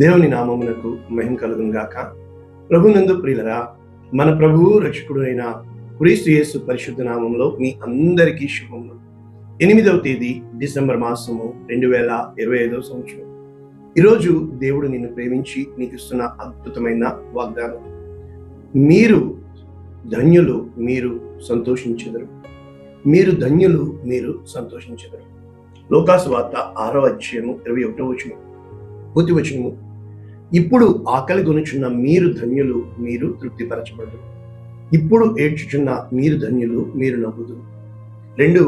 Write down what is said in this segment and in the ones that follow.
దేవుని నామమునకు మహిమ కలుగును గాక. ప్రభునందు ప్రియులరా, మన ప్రభువు రక్షకుడు అయిన క్రీస్తు యేసు పరిశుద్ధ నామంలో మీ అందరికీ శుభములు. 8వ తేదీ డిసెంబర్ మాసము 2025 సంవత్సరం. ఈరోజు దేవుడు నిన్ను ప్రేమించి నీకు ఇస్తున్న అద్భుతమైన వాగ్దానం. మీరు ధన్యులు, మీరు సంతోషించెదరు. మీరు ధన్యులు, మీరు సంతోషించెదరు. లూకాసు వార్త 6వ అధ్యాయము 21వ వచనం, పూర్తి వచనము. ఇప్పుడు ఆకలి గొనుచున్న మీరు ధన్యులు, మీరు తృప్తిపరచబడరు. ఇప్పుడు ఏడ్చుచున్న మీరు ధన్యులు, మీరు నవ్వుదురు. రెండు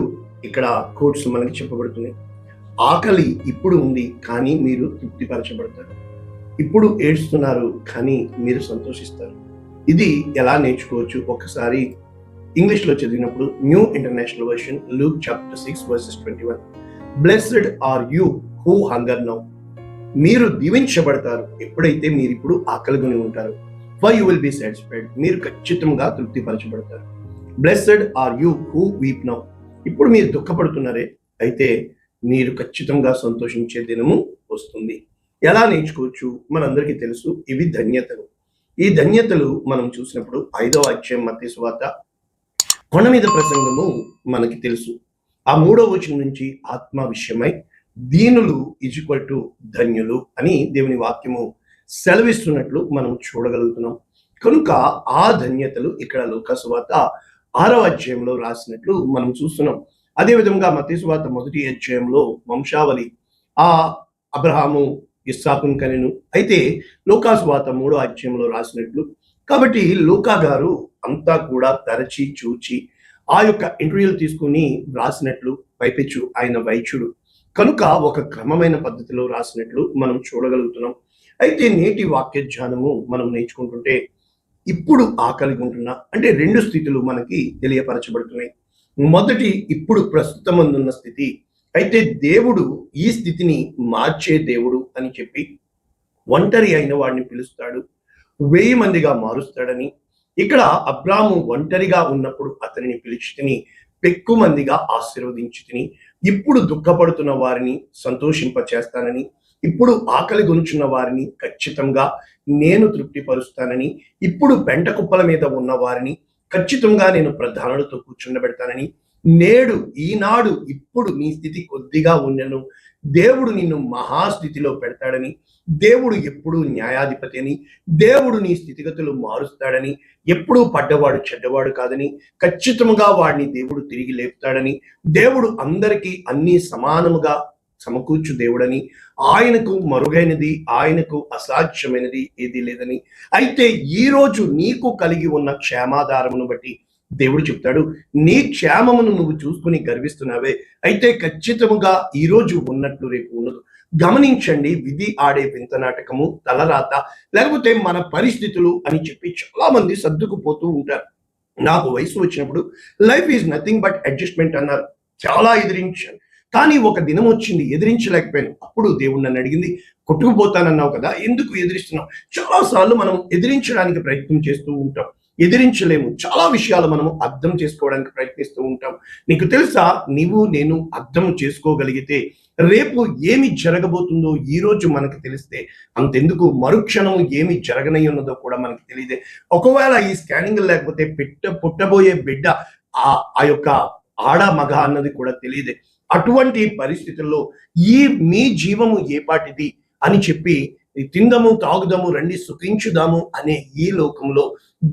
ఇక్కడ కోట్స్ మనకి చెప్పబడుతున్నాయి. ఆకలి ఇప్పుడు ఉంది, కానీ మీరు తృప్తిపరచబడతారు. ఇప్పుడు ఏడ్చుతున్నారు, కానీ మీరు సంతోషిస్తారు. ఇది ఎలా నేర్చుకోవచ్చు? ఒకసారి ఇంగ్లీష్లో చదివినప్పుడు new international version, Luke chapter 6:21. Blessed are you who hunger now. మీరు దీవించబడతారు ఎప్పుడైతే మీరు ఇప్పుడు ఆకలిగొని ఉంటారు. For you will be satisfied. మీరు ఖచ్చితంగా తృప్తిపరచబడతారు. Blessed are you who weep now. ఇప్పుడు మీరు దుఃఖపడుతున్నారే, అయితే మీరు ఖచ్చితంగా సంతోషించే దినము వస్తుంది. ఎలా నేర్చుకోవచ్చు? మనందరికీ తెలుసు, ఇవి ధన్యతలు. ఈ ధన్యతలు మనం చూసినప్పుడు 5వ అధ్యాయం మత్తయి సువార్త కొండ మీద ప్రసంగము మనకి తెలుసు. ఆ 3వ వచనం నుంచి ఆత్మ విషయమై దీనులు ఈక్వల్ టు ధన్యులు అని దేవుని వాక్యము సెలవిస్తున్నట్లు మనం చూడగలుగుతున్నాం. కనుక ఆ ధన్యతలు ఇక్కడ లూకా సువార్త 6వ అధ్యాయంలో రాసినట్లు మనం చూస్తున్నాం. అదేవిధంగా మత్తయి సువార్త 1వ అధ్యాయంలో వంశావళి, ఆ అబ్రహాము ఇస్సాకును కనెను. అయితే లూకా సువార్త 3వ అధ్యాయంలో రాసినట్లు, కాబట్టి లూకా గారు అంతా కూడా తరచి చూచి ఆ యొక్క ఇంటర్వ్యూలు తీసుకుని రాసినట్లు, పైపెచ్చు ఆయన వైద్యుడు కనుక ఒక క్రమమైన పద్ధతిలో రాసినట్లు మనం చూడగలుగుతున్నాం. అయితే నేటి వాక్య ధ్యానము మనం నేర్చుకుంటుంటే ఇప్పుడు ఆకలి ఉంటున్నా అంటే 2 స్థితులు మనకి తెలియపరచబడుతున్నాయి. మొదటి, ఇప్పుడు ప్రస్తుతం అందున్న స్థితి. అయితే దేవుడు ఈ స్థితిని మార్చే దేవుడు అని చెప్పి ఒంటరి అయిన వాడిని పిలుస్తాడు, 1000 మందిగా మారుస్తాడని. ఇక్కడ అబ్రాము ఒంటరిగా ఉన్నప్పుడు అతనిని పిలిచితిని, పెక్కు మందిగా ఆశీర్వదించితిని. ఇప్పుడు దుఃఖపడుతున్న వారిని సంతోషింపచేస్తానని, ఇప్పుడు ఆకలి గొనుచున్న వారిని ఖచ్చితంగా నేను తృప్తిపరుస్తానని, ఇప్పుడు పెంట కుప్పల మీద ఉన్న వారిని ఖచ్చితంగా నేను ప్రధానులతో కూర్చుండబెడతానని, నేడు ఈనాడు ఇప్పుడు నీ స్థితి కొద్దిగా ఉన్నను, దేవుడు నిన్ను మహాస్థితిలో పెడతాడని, దేవుడు ఎప్పుడూ న్యాయాధిపతి అని, దేవుడు నీ స్థితిగతులు మారుస్తాడని, ఎప్పుడూ పడ్డవాడు చెడ్డవాడు కాదని, ఖచ్చితంగా వాడిని దేవుడు తిరిగి లేపుతాడని, దేవుడు అందరికీ అన్ని సమానముగా సమకూర్చు దేవుడని, ఆయనకు మరుగైనది, ఆయనకు అసాధ్యమైనది ఏదీ లేదని. అయితే ఈరోజు నీకు కలిగి ఉన్న క్షేమాధారమును బట్టి దేవుడు చెప్తాడు, నీ క్షేమమును నువ్వు చూసుకుని గర్విస్తున్నావే, అయితే ఖచ్చితంగా ఈరోజు ఉన్నట్లు రేపు ఉండదు. గమనించండి, విధి ఆడే వింత నాటకము, తలరాత, లేకపోతే మన పరిస్థితులు అని చెప్పి చాలా మంది సర్దుకుపోతూ ఉంటారు. నాకు వయసు వచ్చినప్పుడు life is nothing but adjustment అన్నారు. చాలా ఎదిరించాను, కానీ ఒక దినం వచ్చింది ఎదిరించలేకపోయాను. అప్పుడు దేవుడు నన్ను అడిగింది, కొట్టుకుపోతానన్నావు కదా, ఎందుకు ఎదిరిస్తున్నావు? చాలాసార్లు మనం ఎదిరించడానికి ప్రయత్నం చేస్తూ ఉంటాం, ఎదిరించలేము. చాలా విషయాలు మనము అర్థం చేసుకోవడానికి ప్రయత్నిస్తూ ఉంటాం. నీకు తెలుసా, నీవు నేను అర్థం చేసుకోగలిగితే రేపు ఏమి జరగబోతుందో ఈ రోజు మనకు తెలిస్తే అంతెందుకు మరుక్షణం ఏమి జరగనై ఉన్నదో కూడా మనకి తెలియదే. ఒకవేళ ఈ స్కానింగ్ లేకపోతే పుట్టబోయే బిడ్డ ఆ యొక్క ఆడ మగ అన్నది కూడా తెలియదే. అటువంటి పరిస్థితుల్లో మీ జీవము ఏపాటిది అని చెప్పి తిందము తాగుదము రండి సుఖించుదాము అనే ఈ లోకంలో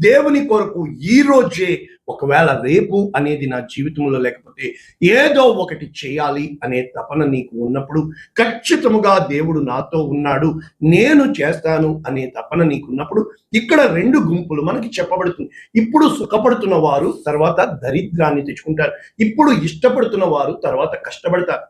దేవుని కొరకు ఈ రోజే, ఒకవేళ రేపు అనేది నా జీవితంలో లేకపోతే ఏదో ఒకటి చేయాలి అనే తపన నీకు ఉన్నప్పుడు ఖచ్చితంగా దేవుడు నాతో ఉన్నాడు, నేను చేస్తాను అనే తపన నీకున్నప్పుడు ఇక్కడ 2 గుంపులు మనకి చెప్పబడుతుంది. ఇప్పుడు సుఖపడుతున్న వారు తర్వాత దరిద్రాన్ని తెచ్చుకుంటారు, ఇప్పుడు ఇష్టపడుతున్న వారు తర్వాత కష్టపడతారు.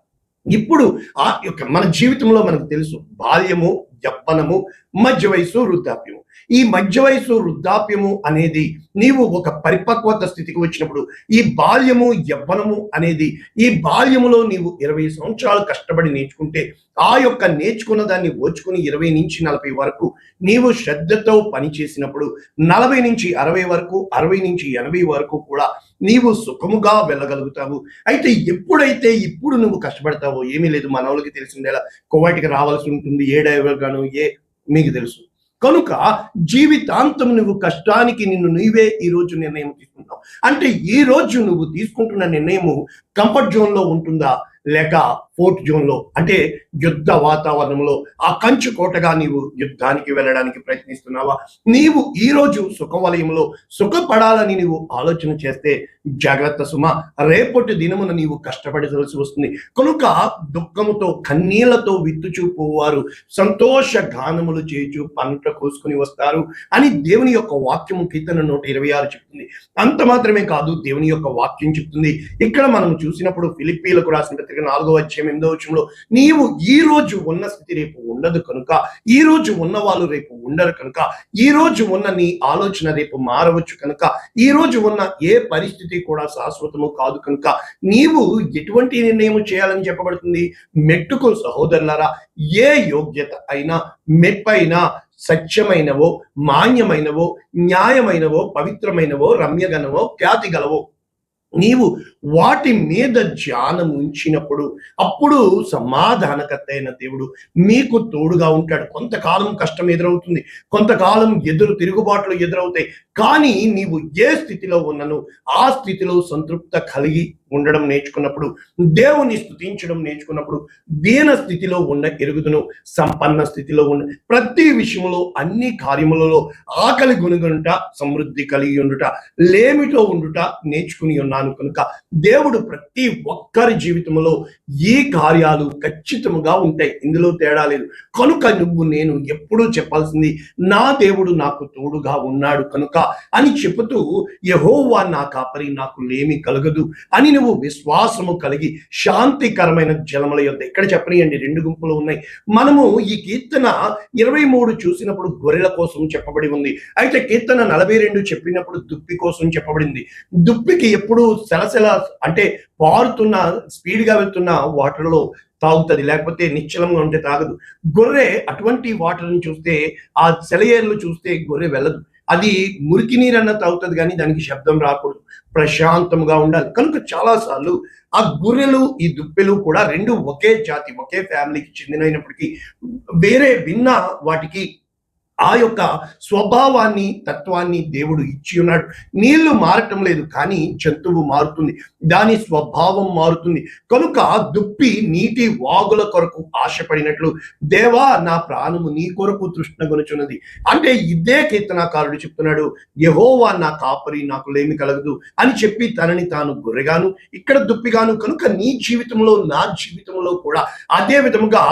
ఇప్పుడు ఆ యొక్క మన జీవితంలో మనకు తెలుసు, బాల్యము, యవ్వనము, మధ్య వయసు, వృద్ధాప్యము. ఈ మధ్య వయసు, వృద్ధాప్యము అనేది నీవు ఒక పరిపక్వత స్థితికి వచ్చినప్పుడు, ఈ బాల్యము, యవ్వనము అనేది, ఈ బాల్యములో నీవు 20 సంవత్సరాలు కష్టపడి నేర్చుకుంటే ఆ యొక్క నేర్చుకున్న దాన్ని ఓచుకుని 20 నుంచి 40 వరకు నీవు శ్రద్ధతో పని చేసినప్పుడు 40 నుంచి 60 వరకు, 60 నుంచి 80 వరకు కూడా నీవు సుఖముగా వెళ్ళగలుగుతావు. అయితే ఎప్పుడైతే ఇప్పుడు నువ్వు కష్టపడతావో, ఏమీ లేదు, మనోళ్ళకి తెలిసిందేలా, కోవాటికి రావాల్సి ఉంటుంది, ఏ డ్రైవర్ గాను, ఏ మీకు తెలుసు. కనుక జీవితాంతం నువ్వు కష్టానికి నిన్ను నీవే ఈరోజు నిర్ణయం తీసుకుంటావు. అంటే ఈ రోజు నువ్వు తీసుకుంటున్న నిర్ణయము కంఫర్ట్ జోన్లో ఉంటుందా, లేక ఫోర్ట్ జోన్లో, అంటే యుద్ధ వాతావరణంలో ఆ కంచు కోటగా నీవు యుద్ధానికి వెళ్ళడానికి ప్రయత్నిస్తున్నావా? నీవు ఈ రోజు సుఖవలయంలో సుఖపడాలని నీవు ఆలోచన చేస్తే జాగ్రత్త సుమ, రేపటి దినమున నీవు కష్టపడవలసి వస్తుంది. కనుక దుఃఖముతో కన్నీళ్లతో విత్తుచూపు వారు సంతోష గానములు చేయుచు పంట కోసుకుని వస్తారు అని దేవుని యొక్క వాక్యము కీర్తన 126 చెప్తుంది. అంత మాత్రమే కాదు, దేవుని యొక్క వాక్యం చెప్తుంది. ఇక్కడ మనం చూసినప్పుడు ఫిలిప్పీలకు రాసిన పత్రిక 4వ అధ్యాయం 8వ వచనంలో, నీవు ఈ రోజు ఉన్న స్థితి రేపు ఉండదు కనుక, ఈ రోజు ఉన్న వాళ్ళు రేపు ఉండరు కనుక, ఈ రోజు ఉన్న నీ ఆలోచన రేపు మారవచ్చు కనుక, ఈ రోజు ఉన్న ఏ పరిస్థితి కూడా శాశ్వతము కాదు కనుక, నీవు ఎటువంటి నిర్ణయం చేయాలని చెప్పబడుతుంది? మెట్టుకు సహోదరులారా, ఏ యోగ్యత అయినా, మెప్పైనా, సత్యమైనవో, మాన్యమైనవో, న్యాయమైనవో, పవిత్రమైనవో, రమ్యగనవో, ఖ్యాతి గలవో నీవు వాటి మీద ధ్యానం ఉంచినప్పుడు అప్పుడు సమాధానకర్త అయిన దేవుడు మీకు తోడుగా ఉంటాడు. కొంతకాలం కష్టం ఎదురవుతుంది, కొంతకాలం తిరుగుబాట్లు ఎదురవుతాయి. కానీ నీవు ఏ స్థితిలో ఉన్నను ఆ స్థితిలో సంతృప్త కలిగి ఉండడం నేర్చుకున్నప్పుడు, దేవుని స్తుతించడం నేర్చుకున్నప్పుడు, దీన స్థితిలో ఉన్న ఎరుగుదును, సంపన్న స్థితిలో ఉన్న ప్రతి విషయంలో, అన్ని కార్యములలో ఆకలి గునుగునుట, సమృద్ధి కలిగి ఉండుట, లేమితో ఉండుట నేర్చుకుని ఉన్నాను కనుక దేవుడు ప్రతి ఒక్కరి జీవితంలో ఈ కార్యాలు ఖచ్చితంగా ఉంటాయి. ఇందులో తేడా లేదు. కనుక నువ్వు నేను ఎప్పుడూ చెప్పాల్సింది, నా దేవుడు నాకు తోడుగా ఉన్నాడు కనుక అని చెబుతూ, యెహోవా నా కాపరి, నాకు లేమి కలగదు అని నువ్వు విశ్వాసము కలిగి శాంతికరమైన జలముల యొద్ద, ఇక్కడ చెప్పనియండి 2 గుంపులు ఉన్నాయి. మనము ఈ కీర్తన 23 చూసినప్పుడు గొర్రెల కోసం చెప్పబడి ఉంది. అయితే కీర్తన 42 చెప్పినప్పుడు దుప్పి కోసం చెప్పబడింది. దుప్పికి ఎప్పుడు సలసల అంటే పారుతున్న స్పీడ్గా వెళ్తున్న వాటర్లో తాగుతుంది, లేకపోతే నిశ్చలంగా ఉంటే తాగదు. గొర్రె అటువంటి వాటర్ని చూస్తే, ఆ సెలయేర్లు చూస్తే గొర్రె వెళ్ళదు. అది మురికి నీరన్న తాగుతుంది, కానీ దానికి శబ్దం రాకూడదు, ప్రశాంతంగా ఉండాలి. కనుక చాలాసార్లు ఆ గొర్రెలు, ఈ దుప్పెలు కూడా 2 ఒకే జాతి, ఒకే ఫ్యామిలీకి చెందినప్పటికీ వేరే భిన్న వాటికి ఆ యొక్క స్వభావాన్ని, తత్వాన్ని దేవుడు ఇచ్చి ఉన్నాడు. నీళ్లు మారటం లేదు, కానీ జంతువు మారుతుంది, దాని స్వభావం మారుతుంది. కనుక దుప్పి నీటి వాగుల కొరకు ఆశపడినట్లు, దేవా నా ప్రాణము నీ కొరకు తృష్ణగొనుచున్నది అంటే ఇదే కీర్తనాకారుడు చెప్తున్నాడు, యెహోవా నా కాపరి, నాకు లేమి కలగదు అని చెప్పి తనని తాను గొర్రెగాను, ఇక్కడ దుప్పిగాను. కనుక నీ జీవితంలో, నా జీవితంలో కూడా అదే విధముగా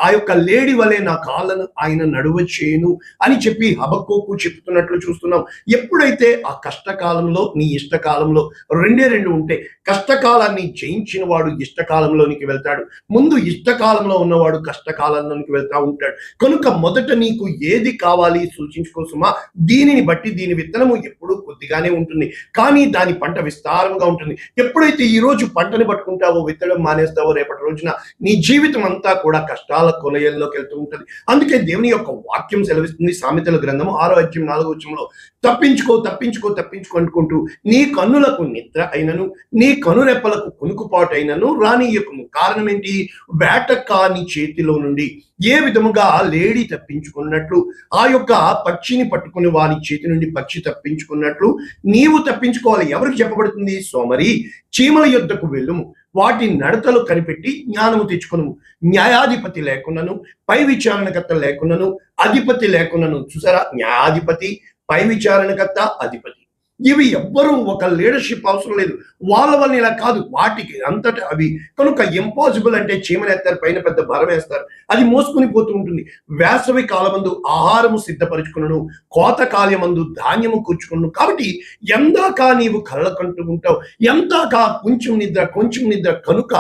ఆ యొక్క లేడి వలె నా కాళ్ళను ఆయన నడువ చేయను అని చెప్పి హబక్కూకు చెప్తున్నట్లు చూస్తున్నాం. ఎప్పుడైతే ఆ కష్టకాలంలో, నీ ఇష్టకాలంలో రెండే ఉంటాయి. కష్టకాలాన్ని జయించిన వాడు ఇష్టకాలంలోనికి వెళ్తాడు, ముందు ఇష్టకాలంలో ఉన్నవాడు కష్టకాలంలోనికి వెళ్తా ఉంటాడు. కనుక మొదట నీకు ఏది కావాలి సూచించుకోసమా, దీనిని బట్టి దీని విత్తనము ఎప్పుడు కొద్దిగానే ఉంటుంది, కానీ దాని పంట విస్తారంగా ఉంటుంది. ఎప్పుడైతే ఈ రోజు పంటని పట్టుకుంటావో, విత్తడం మానేస్తావో, రేపటి రోజున నీ జీవితం అంతా కూడా కష్టాల కొలయల్లోకి వెళ్తూ ఉంటుంది. అందుకే దేవుని యొక్క వాక్యం సెలవిస్తుంది, సామెతల గ్రంథము 6వ అధ్యాయం 4వ వచనంలో, తప్పించుకో తప్పించుకో తప్పించుకో అనుకుంటూ నీ కన్నులకు నిద్ర అయినను, నీ కనురెప్పలకు కునుకుపాటు అయినను రానియకుము. కారణం ఏంటి? వేట కాని చేతిలో నుండి ఏ విధముగా లేడి తప్పించుకున్నట్లు, ఆ యొక్క పక్షిని పట్టుకుని వారి చేతి నుండి పక్షి తప్పించుకున్నట్లు నీవు తప్పించుకోవాలి. ఎవరికి చెప్పబడుతుంది? సోమరి, చీమల యొద్దకు వెళ్ళుము, వాటి నడతలు కనిపెట్టి జ్ఞానము తెచ్చుకును. న్యాయాధిపతి లేకున్నను, పై విచారణకర్త లేకున్నను, అధిపతి లేకున్నను. చూసారా, న్యాయాధిపతి, పై విచారణకర్త, అధిపతి, ఇవి ఎవ్వరూ ఒక లీడర్షిప్ అవసరం లేదు. వాళ్ళ వల్ల ఇలా కాదు, వాటికి అంతటా అవి. కనుక ఇంపాసిబుల్ అంటే చీమనేస్తారు, పైన పెద్ద భారం వేస్తారు, అది మోసుకుని పోతూ ఉంటుంది. వేసవి కాలమందు ఆహారము సిద్ధపరుచుకును, కోత కాలమందు ధాన్యము కూర్చుకును. కాబట్టి ఎందాక నీవు కళ్ళకంటూ ఉంటావు, ఎందాక కొంచెం నిద్ర. కనుక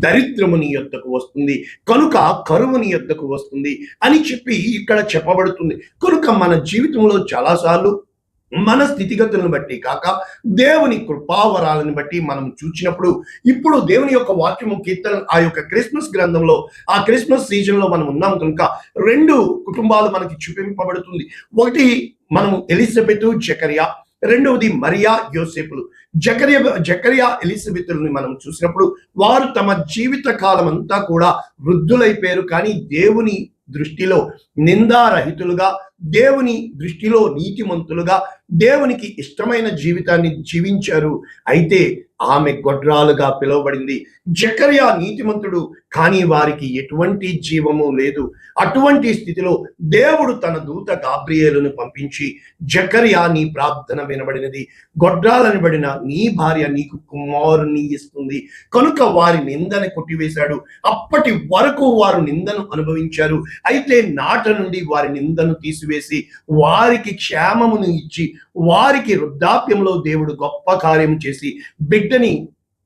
దరిద్రము నీ యొద్దకు వస్తుంది, కనుక కరువు నీ యొద్దకు వస్తుంది అని చెప్పి ఇక్కడ చెప్పబడుతుంది. కనుక మన జీవితంలో చాలాసార్లు మన స్థితిగతులను బట్టి కాక దేవుని కృపావరాలను బట్టి మనం చూచినప్పుడు, ఇప్పుడు దేవుని యొక్క వాక్యము కీర్తన ఆ యొక్క క్రిస్మస్ గ్రంథంలో, ఆ క్రిస్మస్ సీజన్ లో మనం ఉన్నాం కనుక 2 కుటుంబాలు మనకి చూపింపబడుతుంది. ఒకటి మనము ఎలిజబెతు, జకరియా, రెండవది మరియా, యోసేపులు. జకరియా ఎలిజబెతుల్ని మనం చూసినప్పుడు వారు తమ జీవిత కాలం అంతా కూడా వృద్ధులైపోయారు, కానీ దేవుని దృష్టిలో నిందారహితులుగా, దేవుని దృష్టిలో నీతిమంతులుగా, దేవునికి ఇష్టమైన జీవితాన్ని జీవించారు. అయితే ఆమె గొడ్రాలుగా పిలువబడింది. జకర్యా నీతిమంతుడు, కానీ వారికి ఎటువంటి జీవము లేదు. అటువంటి స్థితిలో దేవుడు తన దూత గాబ్రియేలును పంపించి, జకర్యా నీ ప్రార్థన వినబడినది, గొడ్రాలనబడిన నీ భార్య నీకు కుమారుని ఇస్తుంది కనుక వారి నిందని కొట్టివేశాడు. అప్పటి వరకు వారు నిందను అనుభవించారు. అయితే నాట నుండి వారి నిందను తీసివేసి వారికి క్షేమమును ఇచ్చి వారికి వృద్ధాప్యంలో దేవుడు గొప్ప కార్యం చేసి బిడ్డని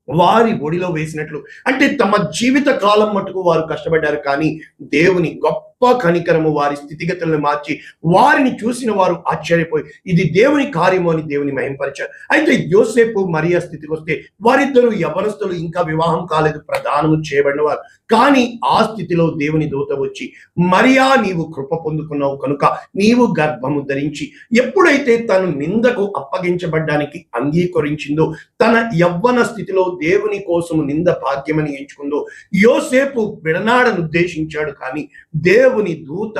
వారి ఒడిలో వేసినట్లు, అంటే తమ జీవిత కాలం మటుకు వారు కష్టపడ్డారు, కానీ దేవుని గొప్ప కనికరము వారి స్థితిగతులను మార్చి వారిని చూసిన వారు ఆశ్చర్యపోయి ఇది దేవుని కార్యము అని దేవుని మహింపరిచారు. అయితే యోసేపు మరియా స్థితికి వస్తే వారిద్దరూ యవనస్తులు, ఇంకా వివాహం కాలేదు, ప్రదానము చేయబడిన వారు. కానీ ఆ స్థితిలో దేవుని దూత వచ్చి, మరియా నీవు కృప పొందుకున్నావు కనుక నీవు గర్భము ధరించి, ఎప్పుడైతే తను నిందకు అప్పగించబడ్డానికి అంగీకరించిందో, తన యవ్వన స్థితిలో దేవుని కోసము నింద భాగ్యమని ఎంచుకుందో, యోసేపు విడనాడను ఉద్దేశించాడు. కానీ దేవుని దూత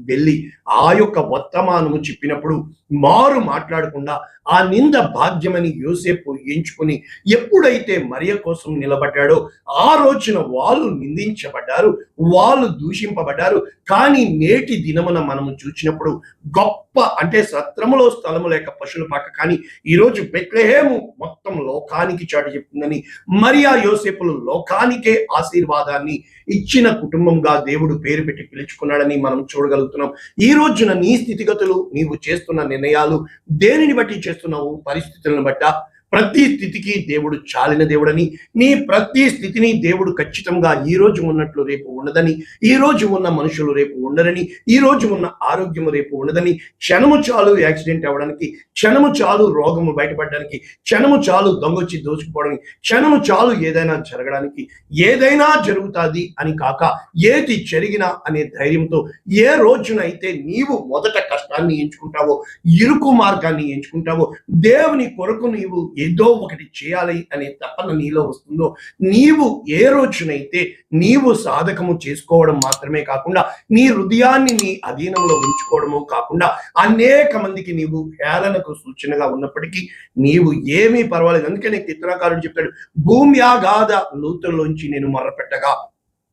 వెళ్ళి ఆ యొక్క వర్తమానము చెప్పినప్పుడు మారు మాట్లాడకుండా ఆ నింద భాగ్యమని యోసేపు ఎంచుకుని ఎప్పుడైతే మరియ కోసం నిలబడ్డాడో ఆ రోజున వాళ్ళు నిందించబడ్డారు, వాళ్ళు దూషింపబడ్డారు. కానీ నేటి దినమున మనము చూసినప్పుడు గొప్ప, అంటే సత్రములో స్థలము లేక పశువుల పాక, కానీ ఈరోజు బెత్లెహేము మొత్తం లోకానికి చాటి చెప్తుందని, మరియా యోసేపులు లోకానికే ఆశీర్వాదాన్ని ఇచ్చిన కుటుంబంగా దేవుడు పేరు పెట్టి పిలుచుకున్నాడని మనం చూడగలుగుతున్నాం. ఈ రోజున నీ స్థితిగతులు, నీవు చేస్తున్న నిర్ణయాలు దేనిని బట్టి చేస్తున్నావు? పరిస్థితులను బట్ట? ప్రతి స్థితికి దేవుడు చాలిన దేవుడని, నీ ప్రతి స్థితిని దేవుడు ఖచ్చితంగా ఈ రోజు ఉన్నట్లు రేపు ఉండదని, ఈ రోజు ఉన్న మనుషులు రేపు ఉండరని, ఈ రోజు ఉన్న ఆరోగ్యము రేపు ఉండదని, క్షణము చాలు యాక్సిడెంట్ అవ్వడానికి, క్షణము చాలు రోగము బయటపడడానికి, క్షణము చాలు దొంగొచ్చి దోచుకుపోవడానికి, క్షణము చాలు ఏదైనా జరగడానికి, ఏదైనా జరుగుతుంది అని కాక ఏది జరిగినా అనే ధైర్యంతో ఏ రోజునైతే నీవు మొదట కష్టాన్ని ఎంచుకుంటావో, ఇరుకు మార్గాన్ని ఎంచుకుంటావో, దేవుని కొరకు నీవు ఏదో ఒకటి చేయాలి అనే తపన నీలో వస్తుందో, నీవు ఏ రోజునైతే నీవు సాధకము చేసుకోవడం మాత్రమే కాకుండా నీ హృదయాన్ని నీ అధీనంలో ఉంచుకోవడము కాకుండా అనేక మందికి నీవు హేళనకు సూచనగా ఉన్నప్పటికీ నీవు ఏమీ పర్వాలేదు. అందుకనే కీర్తనకారుడు చెప్తాడు, భూమి ఆగాధ లోతుల్లోంచి నేను మొర్రపెట్టగా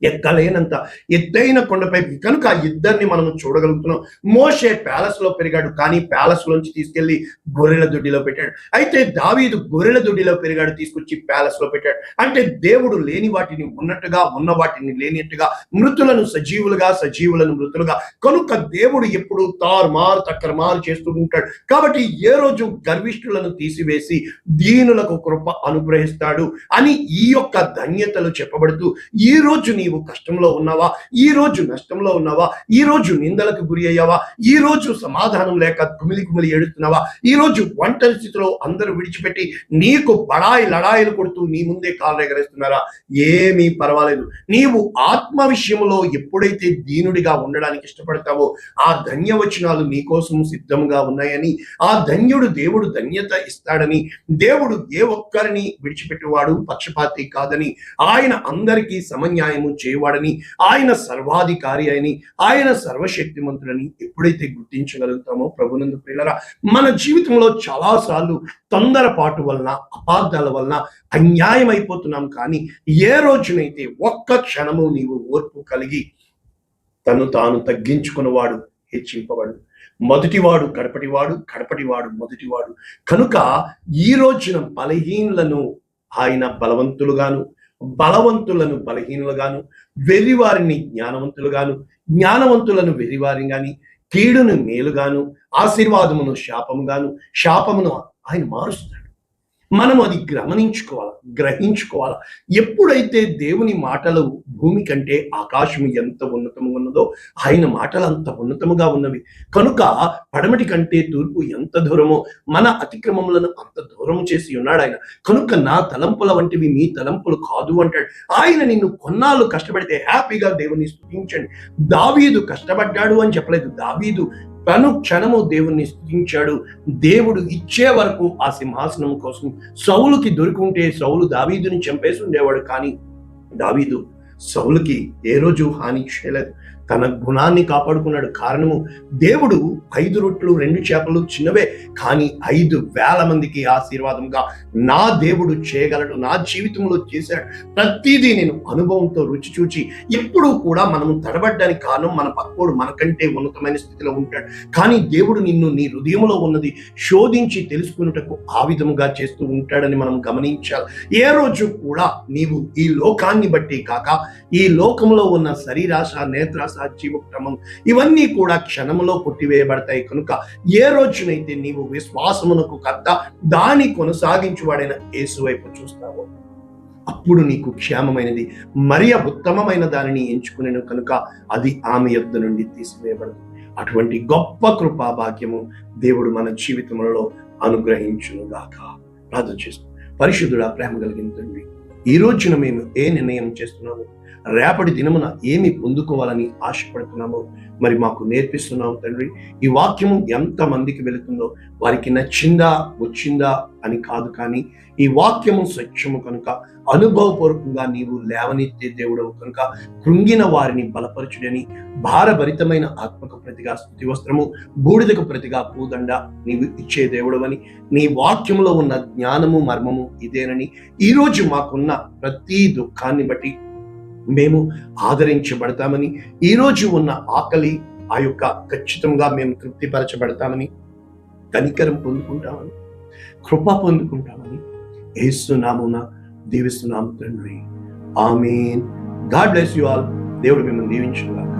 ఎక్కలేనంత ఎత్తైన కొండపై. కనుక ఆ ఇద్దరిని మనం చూడగలుగుతున్నాం. మోషే ప్యాలెస్ లో పెరిగాడు, కానీ ప్యాలెస్ లోంచి తీసుకెళ్లి గొర్రెల దొడ్డిలో పెట్టాడు. అయితే దావీదు గొర్రెల దొడ్డిలో పెరిగాడు, తీసుకొచ్చి ప్యాలెస్ లో పెట్టాడు. అంటే దేవుడు లేని వాటిని ఉన్నట్టుగా, ఉన్న వాటిని లేనట్టుగా, మృతులను సజీవులుగా, సజీవులను మృతులుగా. కనుక దేవుడు ఎప్పుడు తారుమారు తక్కరమారు చేస్తూ ఉంటాడు. కాబట్టి ఏ రోజు గర్విష్ఠులను తీసివేసి దీనులకు కృప అనుగ్రహిస్తాడు అని ఈ యొక్క ధన్యతలు చెప్పబడుతూ, ఈ రోజు నీవు కష్టంలో ఉన్నావా? ఈ రోజు నష్టంలో ఉన్నావా? ఈ రోజు నిందలకు గురి అయ్యావా? ఈ రోజు సమాధానం లేక కుమిలి కుమిలి ఏడుస్తున్నావా? ఈ రోజు ఒంటరి స్థితిలో అందరూ విడిచిపెట్టి నీకు బడాయి లడాయిలు కొడుతూ నీ ముందే కాళ్ళు ఎగరేస్తున్నారా? ఏమీ పర్వాలేదు. నీవు ఆత్మ విషయంలో ఎప్పుడైతే దీనుడిగా ఉండడానికి ఇష్టపడతావో ఆ ధన్యవచనాలు నీకోసం సిద్ధంగా ఉన్నాయని, ఆ ధన్యుడు దేవుడు ధన్యత ఇస్తాడని, దేవుడు ఏ ఒక్కరిని విడిచిపెట్టేవాడు పక్షపాతి కాదని, ఆయన అందరికీ సమన్యాయము చేయవాడని, ఆయన సర్వాధికారి అని, ఆయన సర్వశక్తిమంతుడని ఎప్పుడైతే గుర్తించగలుగుతామో ప్రభునందు ప్రియులారా, మన జీవితంలో చాలా సార్లు తొందరపాటు వలన, అపార్థాల వలన అన్యాయం అయిపోతున్నాం. కానీ ఏ రోజునైతే ఒక్క క్షణము నీవు ఓర్పు కలిగి తను తాను తగ్గించుకున్నవాడు హెచ్చింపబడు. మొదటివాడు కడపటివాడు, కడపటివాడు మొదటివాడు. కనుక ఈ రోజున బలహీనులను ఆయన బలవంతులుగాను, బలవంతులను బలహీనులుగాను, వెర్రివారిని జ్ఞానవంతులుగాను, జ్ఞానవంతులను వెర్రివారిని గాని, కీడును మేలుగాను, ఆశీర్వాదమును శాపముగాను, శాపమును ఆయన మారుస్తాడు. మనం అది గమనించుకోవాలి, గ్రహించుకోవాలి. ఎప్పుడైతే దేవుని మాటలు భూమి కంటే ఆకాశం ఎంత ఉన్నతముగా ఉన్నదో ఆయన మాటలు అంత ఉన్నతముగా ఉన్నవి. కనుక పడమటి కంటే తూర్పు ఎంత దూరమో మన అతిక్రమములను అంత దూరం చేసి ఉన్నాడు ఆయన. కనుక నా తలంపుల వంటివి మీ తలంపులు కాదు అంటాడు. ఆయన నిన్ను కొన్నాళ్ళు కష్టపడితే హ్యాపీగా దేవుని స్తుతించండి. దావీదు కష్టపడ్డాడు అని చెప్పలేదు. దావీదు తను క్షణము దేవుణ్ణి స్తుతించాడు. దేవుడు ఇచ్చే వరకు ఆ సింహాసనం కోసం సౌలుకి దొరికింటే సౌలు దావీదుని చంపేసి ఉండేవాడు. కానీ దావీదు సౌలుకి ఏ రోజు హాని చేయలేదు. తన గుణాన్ని కాపాడుకున్నాడు. కారణము దేవుడు 5 రొట్టెలు 2 చేపలు చిన్నవే, కానీ 5,000 మందికి ఆశీర్వాదంగా నా దేవుడు చేయగలడు, నా జీవితంలో చేశాడు. ప్రతిదీ నేను అనుభవంతో రుచి చూచి, ఇప్పుడు కూడా మనము తడబడ్డానికి కారణం మన పక్కోడు మనకంటే ఉన్నతమైన స్థితిలో ఉంటాడు, కానీ దేవుడు నిన్ను నీ హృదయంలో ఉన్నది శోధించి తెలుసుకున్నటకు ఆ విధముగా చేస్తూ ఉంటాడని మనం గమనించాలి. ఏ రోజు కూడా నీవు ఈ లోకాన్ని బట్టి కాక, ఈ లోకంలో ఉన్న శరీరాశ, నేత్రాశ, జీవక్రమం ఇవన్నీ కూడా క్షణంలో కొట్టివేయబడతాయి. కనుక ఏ రోజునైతే నీవు విశ్వాసమునకు కర్త, దాని కొనసాగించువాడైన యేసు వైపు చూస్తావో, అప్పుడు నీకు క్షేమమైనది మరియ ఉత్తమమైన దానిని ఎంచుకునేను కనుక అది ఆమె యొద్ద నుండి తీసివేయబడదు. అటువంటి గొప్ప కృపా భాగ్యము దేవుడు మన జీవితంలో అనుగ్రహించునుగాక. ప్రార్థన చేస్తాం. పరిశుద్ధుడా, ప్రేమ కలిగిన తండ్రి, ఈ రోజున మేము ఏ నిర్ణయం చేస్తున్నామో, రేపటి దినమున ఏమి పొందుకోవాలని ఆశపడుతున్నామో మరి మాకు నేర్పిస్తున్నాము తండ్రి. ఈ వాక్యము ఎంత మందికి వెళుతుందో, వారికి నచ్చిందా వచ్చిందా అని కాదు, కానీ ఈ వాక్యము సత్యము కనుక, అనుభవపూర్వకంగా నీవు లేవనెత్తే దేవుడవు కనుక, కృంగిన వారిని బలపరచుడని, భారభరితమైన ఆత్మకు ప్రతిగా స్తుతి వస్త్రము, బూడిదకు ప్రతిగా పూదండ నీవు ఇచ్చే దేవుడవని, నీ వాక్యంలో ఉన్న జ్ఞానము మర్మము ఇదేనని, ఈరోజు మాకున్న ప్రతి దుఃఖాన్ని బట్టి మేము ఆదరించబడతామని, ఈరోజు ఉన్న ఆకలి ఆ యొక్క ఖచ్చితంగా మేము తృప్తిపరచబడతామని, కనికరం పొందుకుంటామని, కృప పొందుకుంటామని యేసు నామమున దీవిస్తున్నాము తండ్రి. Amen. God bless you all. దేవుడు మిమ్మల్ని దీవించుగాక.